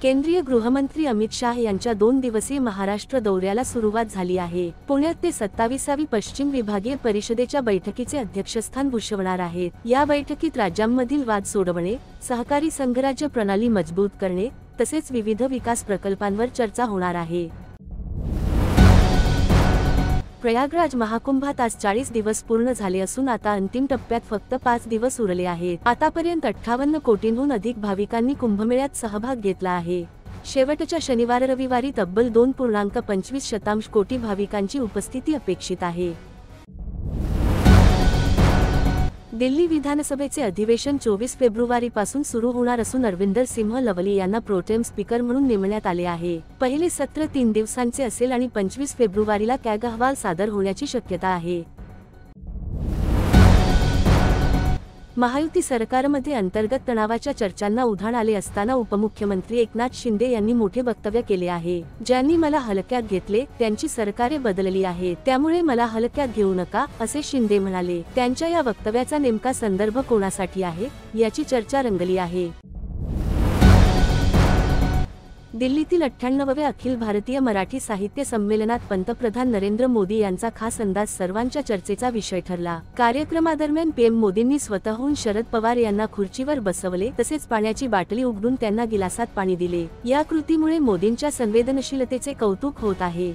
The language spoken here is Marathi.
केंद्रीय गृहमंत्री अमित शाह यांच्या 2 दिवसीय महाराष्ट्र दौऱ्याला सुरुवात झाली आहे। पुण्यात ते 27वी पश्चिम विभागीय परिषदेच्या बैठकीचे अध्यक्षस्थान भूषवणार आहेत। या बैठकीत राज्यांमधील वाद सोडवणे, सहकारी संघराज्य प्रणाली मजबूत करणे तसेच विविध विकास प्रकल्पांवर चर्चा होणार आहे। प्रयागराज महाकुंभात आज 40 दिवस पूर्ण झाले असून आता अंतिम टप्प्यात फक्त 5 दिवस उरले आहेत। आतापर्यंत 58 कोटींहून अधिक भाविकांनी कुंभमेळ्यात सहभाग घेतला आहे। शेवटच्या शनिवार रविवारी तब्बल 2.25 कोटी भाविकांची उपस्थिती अपेक्षित आहे। दिल्ली विधानसभेचे अधिवेशन 24 फेब्रुवारीपासून सुरू होणार असून अरविंदर सिंह लवली यांना प्रोटेम स्पीकर म्हणून नेमण्यात आले आहे। पहिले सत्र 3 दिवसांचे असेल आणि 25 फेब्रुवारीला कॅग अहवाल सादर होण्याची शक्यता आहे। महायुती सरकारमध्ये अंतर्गत तणावाच्या चर्चांना उधाण आले असताना उपमुख्यमंत्री एकनाथ शिंदे यांनी मोठे वक्तव्य केले आहे। ज्यांनी मला हलक्यात घेतले त्यांची सरकारे बदलली आहेत, त्यामुळे मला हलक्यात घेऊ नका असे शिंदे म्हणाले। त्यांच्या या वक्तव्याचा नेमका संदर्भ कोणासाठी आहे याची चर्चा रंगली आहे। दिल्लीतील 98व्या अखिल भारतीय मराठी साहित्य संमेलनात पंतप्रधान नरेंद्र मोदी यांचा खास अंदाज सर्वांच्या चर्चेचा विषय ठरला। कार्यक्रमादरम्यान पीएम मोदींनी स्वतःहून शरद पवार यांना खुर्चीवर बसवले तसेच पाण्याची बाटली उघडून त्यांना गिलासात पाणी दिले। या कृतीमुळे मोदींच्या संवेदनशीलतेचे कौतुक होत आहे।